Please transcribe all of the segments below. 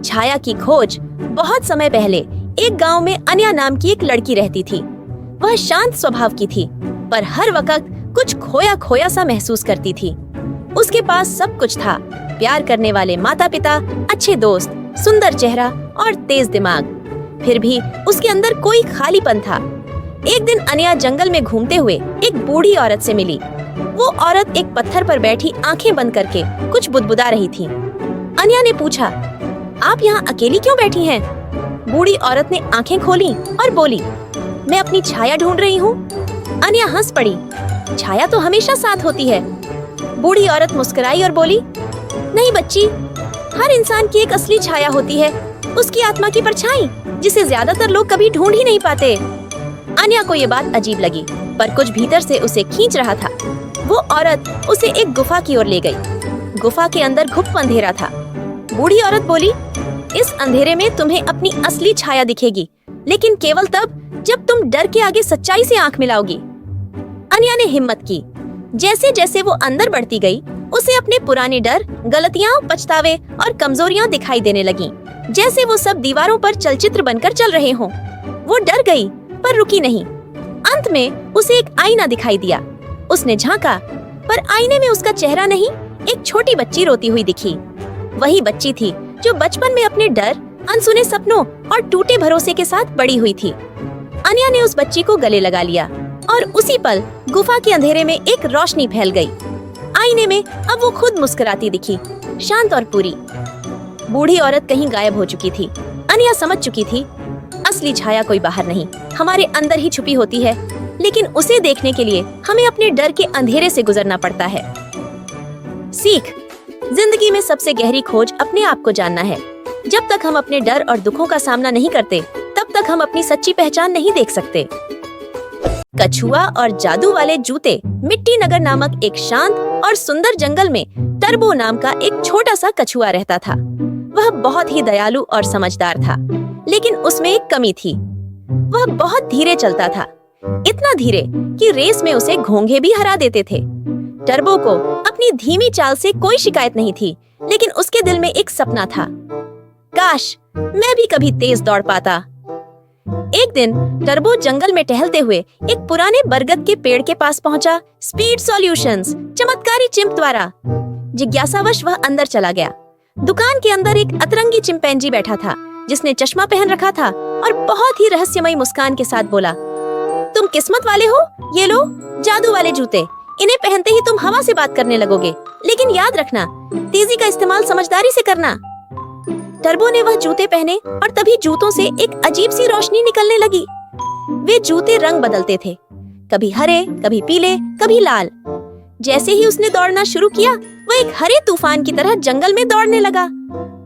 छाया की खोज। बहुत समय पहले एक गांव में अन्या नाम की एक लड़की रहती थी। वह शांत स्वभाव की थी, पर हर वक्त कुछ खोया खोया सा महसूस करती थी। उसके पास सब कुछ था, प्यार करने वाले माता पिता, अच्छे दोस्त, सुंदर चेहरा और तेज दिमाग। फिर भी उसके अंदर कोई खालीपन था। एक दिन अन्या जंगल में घूमते हुए एक बूढ़ी औरत से मिली। वो औरत एक पत्थर पर बैठी आंखें बंद करके कुछ बुदबुदा रही थी। अन्या ने पूछा, आप यहाँ अकेली क्यों बैठी हैं? बूढ़ी औरत ने आंखें खोली और बोली, मैं अपनी छाया ढूंढ रही हूँ। अन्या हंस पड़ी, छाया तो हमेशा साथ होती है। बूढ़ी औरत मुस्कुराई और बोली, नहीं बच्ची, हर इंसान की एक असली छाया होती है, उसकी आत्मा की परछाई, जिसे ज्यादातर लोग कभी ढूंढ ही नहीं पाते। अन्या को ये बात अजीब लगी, पर कुछ भीतर से उसे खींच रहा था। वो औरत उसे एक गुफा की ओर ले गई। गुफा के अंदर गुप्त अंधेरा था। बूढ़ी औरत बोली, इस अंधेरे में तुम्हें अपनी असली छाया दिखेगी, लेकिन केवल तब जब तुम डर के आगे सच्चाई से आंख मिलाओगी। अन्या ने हिम्मत की। जैसे जैसे वो अंदर बढ़ती गई, उसे अपने पुराने डर, गलतियां, पछतावे और कमजोरियां दिखाई देने लगीं, जैसे वो सब दीवारों पर चलचित्र बनकर चल रहे हों। वो डर गई, पर रुकी नहीं। अंत में उसे एक आईना दिखाई दिया। उसने झांका, पर आईने में उसका चेहरा नहीं, एक छोटी बच्ची रोती हुई दिखी। वही बच्ची थी जो बचपन में अपने डर, अनसुने सपनों और टूटे भरोसे के साथ बड़ी हुई थी। अन्या ने उस बच्ची को गले लगा लिया और उसी पल गुफा के अंधेरे में एक रोशनी फैल गई। आईने में अब वो खुद मुस्कुराती दिखी, शांत और पूरी। बूढ़ी औरत कहीं गायब हो चुकी थी। अन्या समझ चुकी थी, असली छाया कोई बाहर नहीं, हमारे अंदर ही छुपी होती है, लेकिन उसे देखने के लिए हमें अपने डर के अंधेरे से गुजरना पड़ता है। सीख, जिंदगी में सबसे गहरी खोज अपने आप को जानना है। जब तक हम अपने डर और दुखों का सामना नहीं करते, तब तक हम अपनी सच्ची पहचान नहीं देख सकते। कछुआ और जादू वाले जूते। मिट्टी नगर नामक एक शांत और सुंदर जंगल में टर्बो नाम का एक छोटा सा कछुआ रहता था। वह बहुत ही दयालु और समझदार था, लेकिन उसमें एक कमी थी। वह बहुत धीरे चलता था, इतना धीरे कि रेस में उसे घोंघे भी हरा देते थे। टर्बो को अपनी धीमी चाल से कोई शिकायत नहीं थी, लेकिन उसके दिल में एक सपना था, काश मैं भी कभी तेज दौड़ पाता। एक दिन टर्बो जंगल में टहलते हुए एक पुराने बरगद के पेड़ के पास पहुंचा। स्पीड सॉल्यूशंस चमत्कारी चिंप द्वारा जिज्ञासावश वह अंदर चला गया। दुकान के अंदर एक अतरंगी चिंपैंजी बैठा था, जिसने चश्मा पहन रखा था और बहुत ही रहस्यमयी मुस्कान के साथ बोला, तुम किस्मत वाले हो, ये लो जादू वाले जूते। इन्हें पहनते ही तुम हवा से बात करने लगोगे, लेकिन याद रखना, तेजी का इस्तेमाल समझदारी से करना। टर्बो ने वह जूते पहने और तभी जूतों से एक अजीब सी रोशनी निकलने लगी। वे जूते रंग बदलते थे, कभी हरे, कभी पीले, कभी लाल। जैसे ही उसने दौड़ना शुरू किया, वह एक हरे तूफान की तरह जंगल में दौड़ने लगा।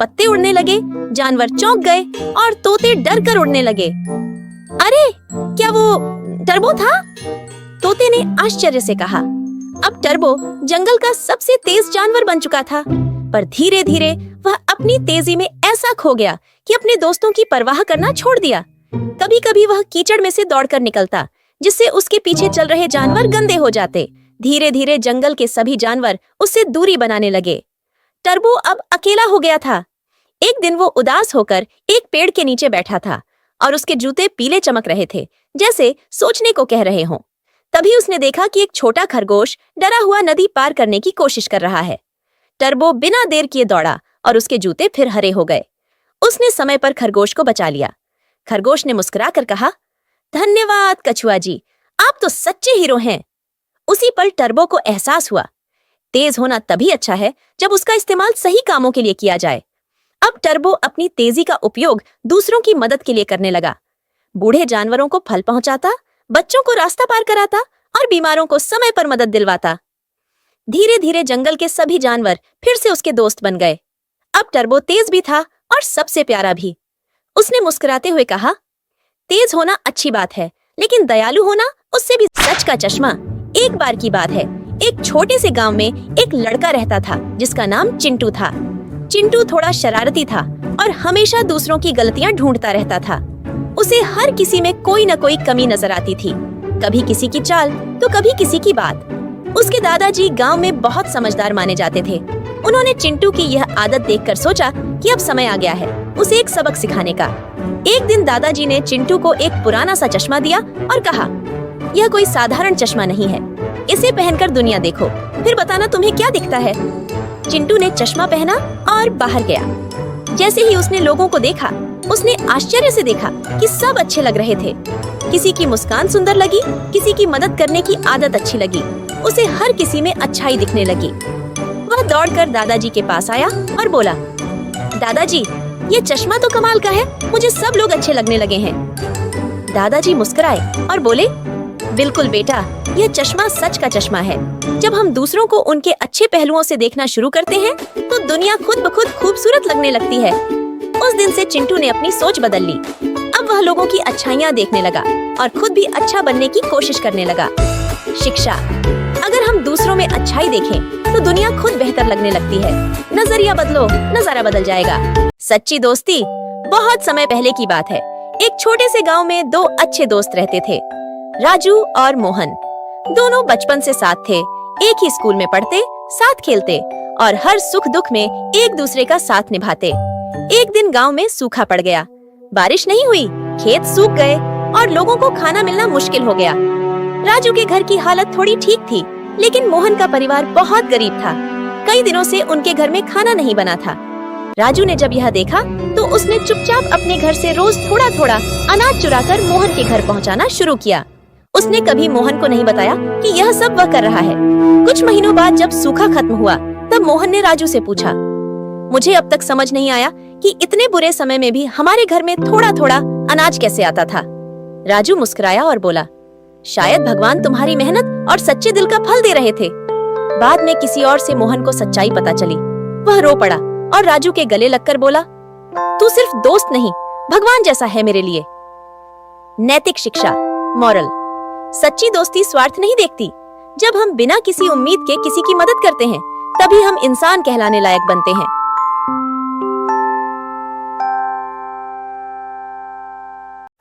पत्ते उड़ने लगे, जानवर चौंक गए और तोते डर कर उड़ने लगे। अरे, क्या वो टर्बो था? तोते ने आश्चर्य से कहा। अब टर्बो जंगल का सबसे तेज जानवर बन चुका था, पर धीरे धीरे वह अपनी तेजी में ऐसा खो गया कि अपने दोस्तों की परवाह करना छोड़ दिया। कभी कभी वह कीचड़ में से दौड़कर निकलता, जिससे उसके पीछे चल रहे जानवर गंदे हो जाते। धीरे धीरे जंगल के सभी जानवर उससे दूरी बनाने लगे। टर्बो अब अकेला हो गया था। एक दिन वो उदास होकर एक पेड़ के नीचे बैठा था और उसके जूते पीले चमक रहे थे, जैसे सोचने को कह रहे हों। तभी उसने देखा कि एक छोटा खरगोश डरा हुआ नदी पार करने की कोशिश कर रहा है। टर्बो बिना देर किए दौड़ा और उसके जूते फिर हरे हो गए। उसने समय पर खरगोश को बचा लिया। खरगोश ने मुस्कुरा कर कहा, धन्यवाद कछुआ जी, आप तो सच्चे हीरो हैं। उसी पल टर्बो को एहसास हुआ, तेज होना तभी अच्छा है जब उसका इस्तेमाल सही कामों के लिए किया जाए। अब टर्बो अपनी तेजी का उपयोग दूसरों की मदद के लिए करने लगा। बूढ़े जानवरों को फल पहुंचाता, बच्चों को रास्ता पार कराता और बीमारों को समय पर मदद दिलवाता। धीरे धीरे जंगल के सभी जानवर फिर से उसके दोस्त बन गए। अब टर्बो तेज भी था और सबसे प्यारा भी। उसने मुस्कुराते हुए कहा, तेज होना अच्छी बात है, लेकिन दयालु होना उससे भी। सच का चश्मा। एक बार की बात है, एक छोटे से गांव में एक लड़का रहता था जिसका नाम चिंटू था। चिंटू थोड़ा शरारती था और हमेशा दूसरों की गलतियां ढूंढता रहता था। उसे हर किसी में कोई न कोई कमी नजर आती थी, कभी किसी की चाल तो कभी किसी की बात। उसके दादाजी गांव में बहुत समझदार माने जाते थे। उन्होंने चिंटू की यह आदत देखकर सोचा कि अब समय आ गया है, उसे एक सबक सिखाने का। एक दिन दादाजी ने चिंटू को एक पुराना सा चश्मा दिया और कहा, यह कोई साधारण चश्मा नहीं है, इसे पहनकर दुनिया देखो, फिर बताना तुम्हें क्या दिखता है। चिंटू ने चश्मा पहना और बाहर गया। जैसे ही उसने लोगों को देखा, उसने आश्चर्य से देखा कि सब अच्छे लग रहे थे। किसी की मुस्कान सुंदर लगी, किसी की मदद करने की आदत अच्छी लगी, उसे हर किसी में अच्छाई दिखने लगी। वह दौड़कर दादाजी के पास आया और बोला, दादाजी, ये चश्मा तो कमाल का है, मुझे सब लोग अच्छे लगने लगे हैं। दादाजी मुस्कुराए और बोले, बिल्कुल बेटा, यह चश्मा सच का चश्मा है। जब हम दूसरों को उनके अच्छे पहलुओं से देखना शुरू करते हैं, तो दुनिया खुद ब खुद खूबसूरत लगने लगती है। उस दिन से चिंटू ने अपनी सोच बदल ली। अब वह लोगों की अच्छाइयाँ देखने लगा और खुद भी अच्छा बनने की कोशिश करने लगा। शिक्षा, अगर हम दूसरों में अच्छाई देखें, तो दुनिया खुद बेहतर लगने लगती है। नजरिया बदलो, नजारा बदल जाएगा। सच्ची दोस्ती बहुत समय पहले की बात है। एक छोटे से गांव में दो अच्छे दोस्त रहते थे, राजू और मोहन। दोनों बचपन से साथ थे, एक ही स्कूल में पढ़ते, साथ खेलते और हर सुख दुख में एक दूसरे का साथ निभाते। एक दिन गांव में सूखा पड़ गया। बारिश नहीं हुई, खेत सूख गए और लोगों को खाना मिलना मुश्किल हो गया। राजू के घर की हालत थोड़ी ठीक थी, लेकिन मोहन का परिवार बहुत गरीब था। कई दिनों से उनके घर में खाना नहीं बना था। राजू ने जब यह देखा, तो उसने चुपचाप अपने घर से रोज थोड़ा थोड़ा अनाज चुराकर मोहन के घर पहुंचाना शुरू किया। उसने कभी मोहन को नहीं बताया कि यह सब वह कर रहा है। कुछ महीनों बाद जब सूखा खत्म हुआ, तब मोहन ने राजू से पूछा, मुझे अब तक समझ नहीं आया कि इतने बुरे समय में भी हमारे घर में थोड़ा थोड़ा अनाज कैसे आता था। राजू मुस्कुराया और बोला, शायद भगवान तुम्हारी मेहनत और सच्चे दिल का फल दे रहे थे। बाद में किसी और से मोहन को सच्चाई पता चली। वह रो पड़ा और राजू के गले लगकर बोला, तू सिर्फ दोस्त नहीं, भगवान जैसा है मेरे लिए। नैतिक शिक्षा, मॉरल, सच्ची दोस्ती स्वार्थ नहीं देखती। जब हम बिना किसी उम्मीद के किसी की मदद करते हैं, तभी हम इंसान कहलाने लायक बनते हैं।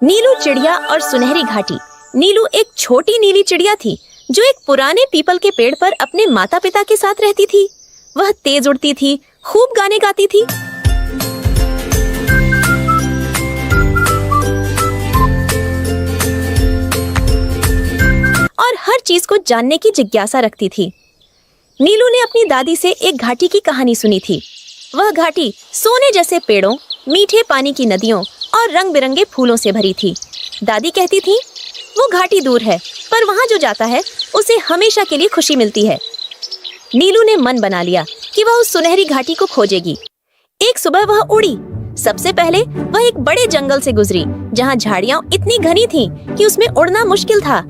नीलू चिड़िया और सुनहरी घाटी। नीलू एक छोटी नीली चिड़िया थी, जो एक पुराने पीपल के पेड़ पर अपने माता पिता के साथ रहती थी। वह तेज उड़ती थी, खूब गाने गाती थी और हर चीज को जानने की जिज्ञासा रखती थी। नीलू ने अपनी दादी से एक घाटी की कहानी सुनी थी। वह घाटी सोने जैसे पेड़ों, मीठे पानी की नदियों और रंग बिरंगे फूलों से भरी थी। दादी कहती थी, वो घाटी दूर है, पर वहाँ जो जाता है उसे हमेशा के लिए खुशी मिलती है। नीलू ने मन बना लिया कि वह उस सुनहरी घाटी को खोजेगी। एक सुबह वह उड़ी। सबसे पहले वह एक बड़े जंगल से गुजरी, जहाँ झाड़ियाँ इतनी घनी थीं कि उसमें उड़ना मुश्किल था।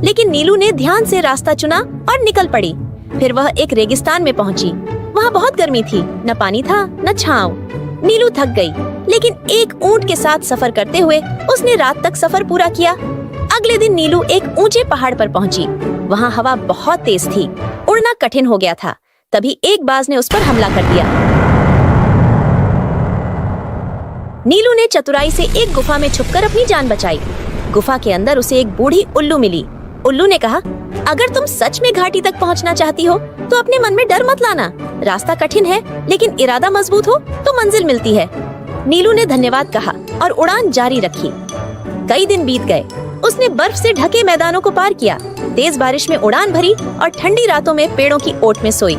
लेकिन नीलू ने ध्यान से रास्ता चुना और निकल पड़ी। फिर वह एक रेगिस्तान में पहुंची। वहाँ बहुत गर्मी थी, न पानी था न छांव। नीलू थक गई, लेकिन एक ऊंट के साथ सफर करते हुए उसने रात तक सफर पूरा किया। अगले दिन नीलू एक ऊंचे पहाड़ पर पहुंची। वहाँ हवा बहुत तेज थी, उड़ना कठिन हो गया था। तभी एक बाज ने उस पर हमला कर दिया। नीलू ने चतुराई से एक गुफा में छुपकर अपनी जान बचाई। गुफा के अंदर उसे एक बूढ़ी उल्लू मिली। उल्लू ने कहा, अगर तुम सच में घाटी तक पहुंचना चाहती हो, तो अपने मन में डर मत लाना। रास्ता कठिन है, लेकिन इरादा मजबूत हो तो मंजिल मिलती है। नीलू ने धन्यवाद कहा और उड़ान जारी रखी। कई दिन बीत गए। उसने बर्फ से ढके मैदानों को पार किया, तेज बारिश में उड़ान भरी और ठंडी रातों में पेड़ों की ओट में सोई।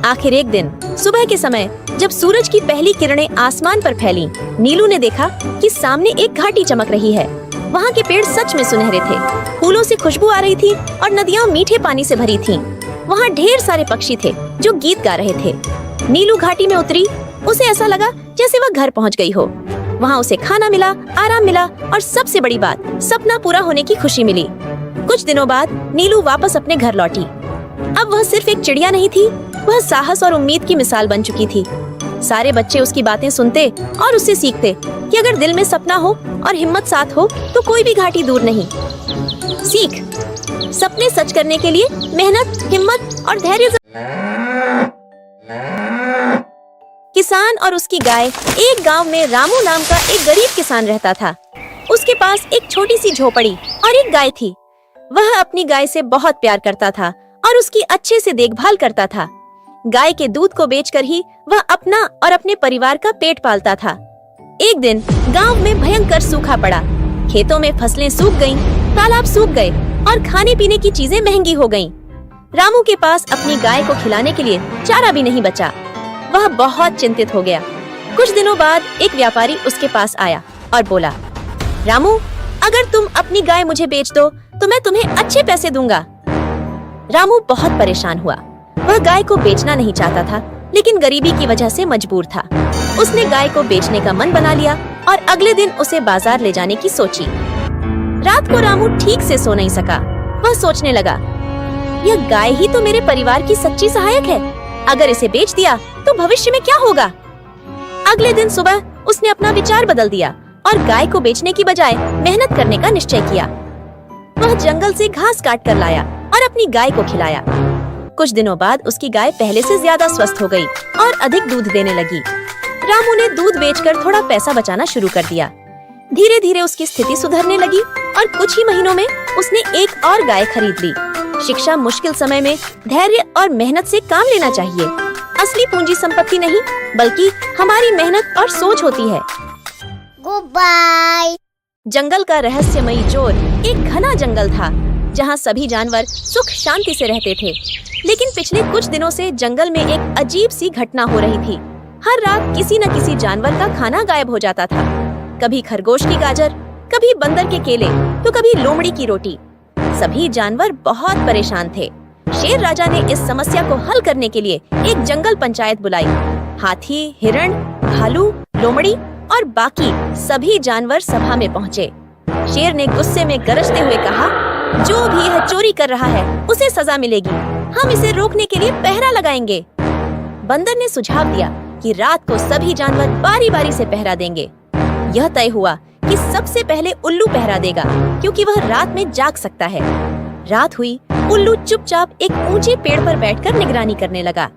आखिर एक दिन सुबह के समय, जब सूरज की पहली किरणें आसमान पर फैली, नीलू ने देखा कि सामने एक घाटी चमक रही है। वहाँ के पेड़ सच में सुनहरे थे, फूलों से खुशबू आ रही थी और नदियाँ मीठे पानी से भरी थीं। वहाँ ढेर सारे पक्षी थे जो गीत गा रहे थे। नीलू घाटी में उतरी। उसे ऐसा लगा जैसे वह घर पहुँच गई हो। वहाँ उसे खाना मिला, आराम मिला और सबसे बड़ी बात, सपना पूरा होने की खुशी मिली। कुछ दिनों बाद नीलू वापस अपने घर लौटी। अब वह सिर्फ एक चिड़िया नहीं थी, वह साहस और उम्मीद की मिसाल बन चुकी थी। सारे बच्चे उसकी बातें सुनते और उससे सीखते कि अगर दिल में सपना हो और हिम्मत साथ हो, तो कोई भी घाटी दूर नहीं। सीख, सपने सच करने के लिए मेहनत, हिम्मत और धैर्य। किसान और उसकी गाय। एक गांव में रामू नाम का एक गरीब किसान रहता था। उसके पास एक छोटी सी झोपड़ी और एक गाय थी। वह अपनी गाय से बहुत प्यार करता था और उसकी अच्छे से देखभाल करता था। गाय के दूध को बेचकर ही वह अपना और अपने परिवार का पेट पालता था। एक दिन गांव में भयंकर सूखा पड़ा। खेतों में फसलें सूख गईं, तालाब सूख गए और खाने पीने की चीजें महंगी हो गईं। रामू के पास अपनी गाय को खिलाने के लिए चारा भी नहीं बचा। वह बहुत चिंतित हो गया। कुछ दिनों बाद एक व्यापारी उसके पास आया और बोला, रामू, अगर तुम अपनी गाय मुझे बेच दो तो मैं तुम्हें अच्छे पैसे दूंगा। रामू बहुत परेशान हुआ। वह गाय को बेचना नहीं चाहता था, लेकिन गरीबी की वजह से मजबूर था। उसने गाय को बेचने का मन बना लिया और अगले दिन उसे बाजार ले जाने की सोची। रात को रामू ठीक से सो नहीं सका। वह सोचने लगा, यह गाय ही तो मेरे परिवार की सच्ची सहायक है। अगर इसे बेच दिया तो भविष्य में क्या होगा। अगले दिन सुबह उसने अपना विचार बदल दिया और गाय को बेचने की बजाय मेहनत करने का निश्चय किया। वह जंगल से घास काट कर लाया और अपनी गाय को खिलाया। कुछ दिनों बाद उसकी गाय पहले से ज्यादा स्वस्थ हो गई और अधिक दूध देने लगी। रामू ने दूध बेचकर थोड़ा पैसा बचाना शुरू कर दिया। धीरे धीरे उसकी स्थिति सुधरने लगी और कुछ ही महीनों में उसने एक और गाय खरीद ली। शिक्षा मुश्किल समय में धैर्य और मेहनत से काम लेना चाहिए। असली पूंजी संपत्ति नहीं, बल्कि हमारी मेहनत और सोच होती है। Good bye. जंगल का रहस्यमयी चोर। एक घना जंगल था जहाँ सभी जानवर सुख शांति से रहते थे। लेकिन पिछले कुछ दिनों से जंगल में एक अजीब सी घटना हो रही थी। हर रात किसी न किसी जानवर का खाना गायब हो जाता था। कभी खरगोश की गाजर, कभी बंदर के केले, तो कभी लोमड़ी की रोटी। सभी जानवर बहुत परेशान थे। शेर राजा ने इस समस्या को हल करने के लिए एक जंगल पंचायत बुलाई। हाथी, हिरण, भालू, लोमड़ी और बाकी सभी जानवर सभा में पहुँचे। शेर ने गुस्से में गरजते हुए कहा, जो भी यह चोरी कर रहा है उसे सजा मिलेगी। हम इसे रोकने के लिए पहरा लगाएंगे। बंदर ने सुझाव दिया कि रात को सभी जानवर बारी बारी से पहरा देंगे। यह तय हुआ कि सबसे पहले उल्लू पहरा देगा, क्योंकि वह रात में जाग सकता है। रात हुई, उल्लू चुपचाप एक ऊंचे पेड़ पर बैठकर निगरानी करने लगा।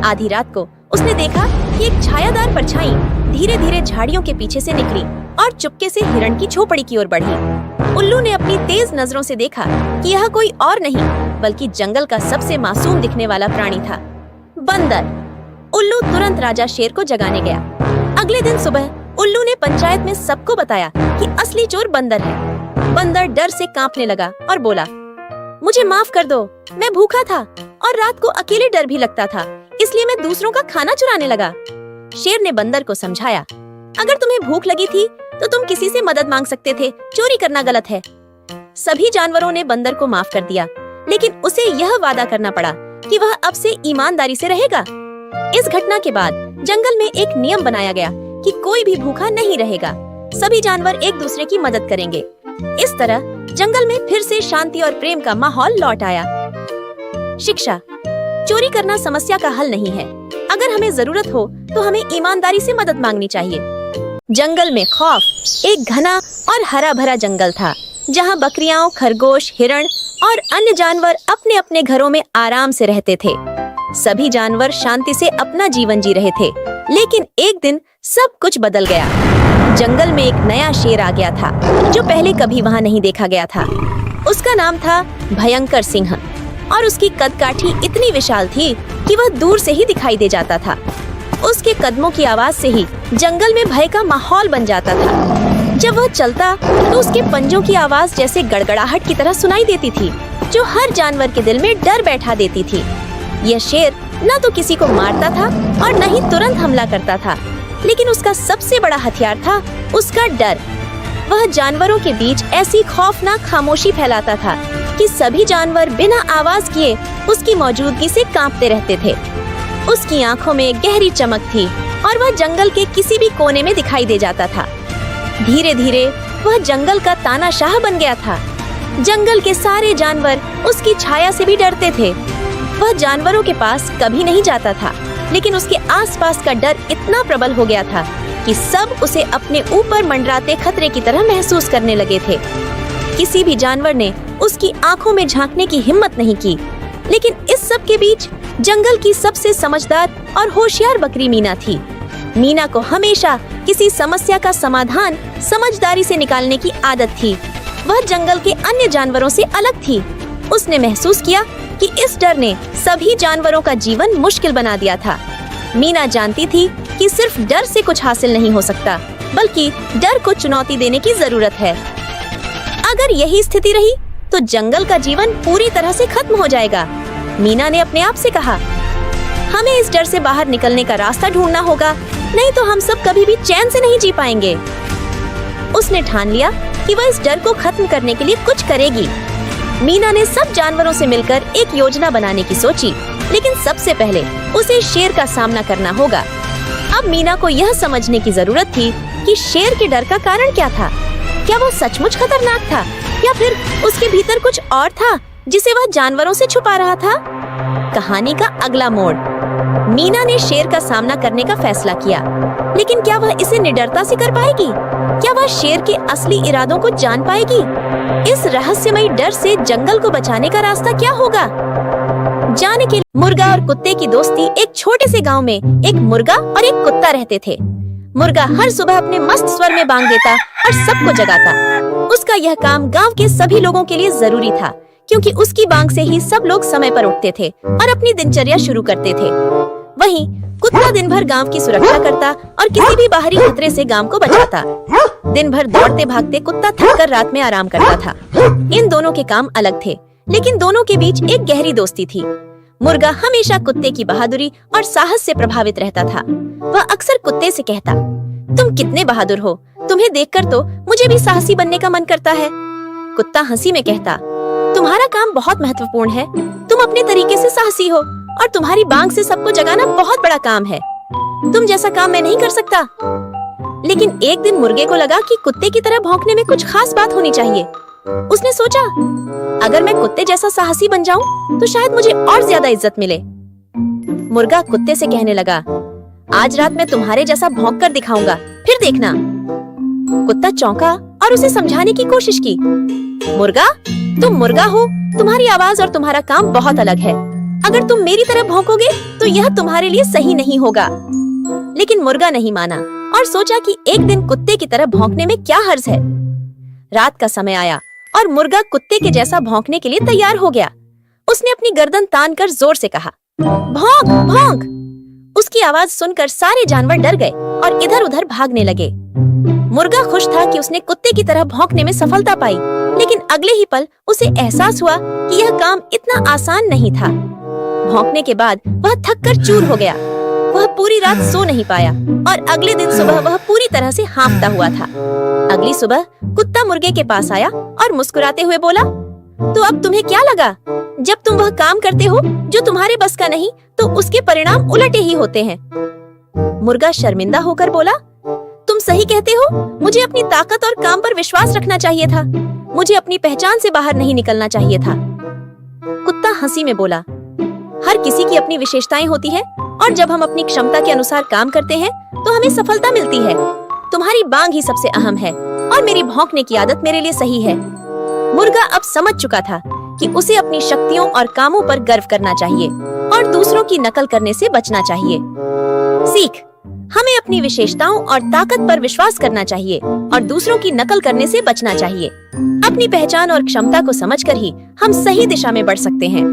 आधी रात को उसने देखा कि एक छायादार परछाई धीरे धीरे झाड़ियों के पीछे से निकली और चुपके से हिरण की झोपड़ी की ओर बढ़ी। उल्लू ने अपनी तेज नजरों से देखा कि यह कोई और नहीं, बल्कि जंगल का सबसे मासूम दिखने वाला प्राणी था, बंदर। उल्लू तुरंत राजा शेर को जगाने गया। अगले दिन सुबह उल्लू ने पंचायत में सबको बताया कि असली चोर बंदर है। बंदर डर से कांपने लगा और बोला, मुझे माफ कर दो, मैं भूखा था और रात को अकेले डर भी लगता था, इसलिए मैं दूसरों का खाना चुराने लगा। शेर ने बंदर को समझाया, अगर तुम्हें भूख लगी थी तो तुम किसी से मदद मांग सकते थे, चोरी करना गलत है। सभी जानवरों ने बंदर को माफ कर दिया, लेकिन उसे यह वादा करना पड़ा कि वह अब से ईमानदारी से रहेगा। इस घटना के बाद जंगल में एक नियम बनाया गया कि कोई भी भूखा नहीं रहेगा। सभी जानवर एक दूसरे की मदद करेंगे। इस तरह जंगल में फिर से शांति और प्रेम का माहौल लौट आया। शिक्षा। चोरी करना समस्या का हल नहीं है। अगर हमें जरूरत हो तो हमें ईमानदारी से मदद मांगनी चाहिए। जंगल में खौफ। एक घना और हरा भरा जंगल था, जहाँ बकरियां, खरगोश, हिरण और अन्य जानवर अपने अपने घरों में आराम से रहते थे। सभी जानवर शांति से अपना जीवन जी रहे थे। लेकिन एक दिन सब कुछ बदल गया। जंगल में एक नया शेर आ गया था, जो पहले कभी वहाँ नहीं देखा गया था। उसका नाम था भयंकर सिंह और उसकी कदकाठी इतनी विशाल थी कि वह दूर से ही दिखाई दे जाता था। उसके कदमों की आवाज से ही जंगल में भय का माहौल बन जाता था। जब वह चलता तो उसके पंजों की आवाज जैसे गड़गड़ाहट की तरह सुनाई देती थी, जो हर जानवर के दिल में डर बैठा देती थी। यह शेर न तो किसी को मारता था और न ही तुरंत हमला करता था, लेकिन उसका सबसे बड़ा हथियार था उसका डर। वह जानवरों के बीच ऐसी खौफनाक खामोशी फैलाता था कि सभी जानवर बिना आवाज किए उसकी मौजूदगी से कांपते रहते थे। उसकी आंखों में गहरी चमक थी और वह जंगल के किसी भी कोने में दिखाई दे जाता था। धीरे धीरे वह जंगल का तानाशाह बन गया था। जंगल के सारे जानवर उसकी छाया से भी डरते थे। वह जानवरों के पास कभी नहीं जाता था, लेकिन उसके आसपास का डर इतना प्रबल हो गया था कि सब उसे अपने ऊपर मंडराते खतरे की तरह महसूस करने लगे थे। किसी भी जानवर ने उसकी आंखों में झांकने की हिम्मत नहीं की। लेकिन इस सब के बीच जंगल की सबसे समझदार और होशियार बकरी मीना थी। मीना को हमेशा किसी समस्या का समाधान समझदारी से निकालने की आदत थी। वह जंगल के अन्य जानवरों से अलग थी। उसने महसूस किया कि इस डर ने सभी जानवरों का जीवन मुश्किल बना दिया था। मीना जानती थी कि सिर्फ डर से कुछ हासिल नहीं हो सकता, बल्कि डर को चुनौती देने की जरूरत है। अगर यही स्थिति रही तो जंगल का जीवन पूरी तरह से खत्म हो जाएगा। मीना ने अपने आप से कहा, हमें इस डर से बाहर निकलने का रास्ता ढूंढना होगा, नहीं तो हम सब कभी भी चैन से नहीं जी पाएंगे। उसने ठान लिया कि वह इस डर को खत्म करने के लिए कुछ करेगी। मीना ने सब जानवरों से मिलकर एक योजना बनाने की सोची, लेकिन सबसे पहले उसे शेर का सामना करना होगा। अब मीना को यह समझने की जरूरत थी कि शेर के डर का कारण क्या था। क्या वो सचमुच खतरनाक था या फिर उसके भीतर कुछ और था जिसे वह जानवरों से छुपा रहा था? कहानी का अगला मोड़। मीना ने शेर का सामना करने का फैसला किया, लेकिन क्या वह इसे निडरता से कर पाएगी? क्या वह शेर के असली इरादों को जान पाएगी? इस रहस्यमयी डर से जंगल को बचाने का रास्ता क्या होगा? जाने के लिए मुर्गा और कुत्ते की दोस्ती। एक छोटे से गांव में एक मुर्गा और एक कुत्ता रहते थे। मुर्गा हर सुबह अपने मस्त स्वर में बांग देता और सबको जगाता। उसका यह काम गांव के सभी लोगों के लिए जरूरी था, क्योंकि उसकी बांग से ही सब लोग समय पर उठते थे और अपनी दिनचर्या शुरू करते थे। वहीं कुत्ता दिन भर गांव की सुरक्षा करता और किसी भी बाहरी खतरे से गांव को बचाता। दिन भर दौड़ते भागते कुत्ता थककर रात में आराम करता था। इन दोनों के काम अलग थे, लेकिन दोनों के बीच एक गहरी दोस्ती थी। मुर्गा हमेशा कुत्ते की बहादुरी और साहस से प्रभावित रहता था। वह अक्सर कुत्ते से कहता, तुम कितने बहादुर हो, तुम्हें देखकर तो मुझे भी साहसी बनने का मन करता है। कुत्ता हंसी में कहता, तुम्हारा काम बहुत महत्वपूर्ण है, तुम अपने तरीके से साहसी हो और तुम्हारी बांग से सबको जगाना बहुत बड़ा काम है। तुम जैसा काम मैं नहीं कर सकता। लेकिन एक दिन मुर्गे को लगा कि कुत्ते की तरह भौंकने में कुछ खास बात होनी चाहिए। उसने सोचा, अगर मैं कुत्ते जैसा साहसी बन जाऊं तो शायद मुझे और ज्यादा इज्जत मिले। मुर्गा कुत्ते से कहने लगा, आज रात मैं तुम्हारे जैसा भौंक कर दिखाऊंगा, फिर देखना। कुत्ता चौंका और उसे समझाने की कोशिश की, मुर्गा, तुम मुर्गा हो, तुम्हारी आवाज और तुम्हारा काम बहुत अलग है। अगर तुम मेरी तरह भौंकोगे तो यह तुम्हारे लिए सही नहीं होगा। लेकिन मुर्गा नहीं माना और सोचा कि एक दिन कुत्ते की तरह भौंकने में क्या हर्ज है। रात का समय आया और मुर्गा कुत्ते के जैसा भौंकने के लिए तैयार हो गया। उसने अपनी गर्दन तान कर जोर से कहा, भौंक भौंक। उसकी आवाज सुनकर सारे जानवर डर गए और इधर उधर भागने लगे। मुर्गा खुश था कि उसने कुत्ते की तरह भौंकने में सफलता पाई, लेकिन अगले ही पल उसे एहसास हुआ कि यह काम इतना आसान नहीं था। भौंकने के बाद वह थक कर चूर हो गया। वह पूरी रात सो नहीं पाया और अगले दिन सुबह वह पूरी तरह से हाँफता हुआ था। अगली सुबह कुत्ता मुर्गे के पास आया और मुस्कुराते हुए बोला, तो अब तुम्हें क्या लगा? जब तुम वह काम करते हो जो तुम्हारे बस का नहीं, तो उसके परिणाम उलटे ही होते हैं। मुर्गा शर्मिंदा होकर बोला, तुम सही कहते हो, मुझे अपनी ताकत और काम पर विश्वास रखना चाहिए था। मुझे अपनी पहचान से बाहर नहीं निकलना चाहिए था। कुत्ता हंसी में बोला, हर किसी की अपनी विशेषताएं होती है और जब हम अपनी क्षमता के अनुसार काम करते हैं तो हमें सफलता मिलती है। तुम्हारी बांग ही सबसे अहम है और मेरी भौंकने की आदत मेरे लिए सही है। मुर्गा अब समझ चुका था कि उसे अपनी शक्तियों और कामों पर गर्व करना चाहिए और दूसरों की नकल करने से बचना चाहिए। सीख, हमें अपनी विशेषताओं और ताकत पर विश्वास करना चाहिए और दूसरों की नकल करने से बचना चाहिए। अपनी पहचान और क्षमता को समझकर ही हम सही दिशा में बढ़ सकते हैं।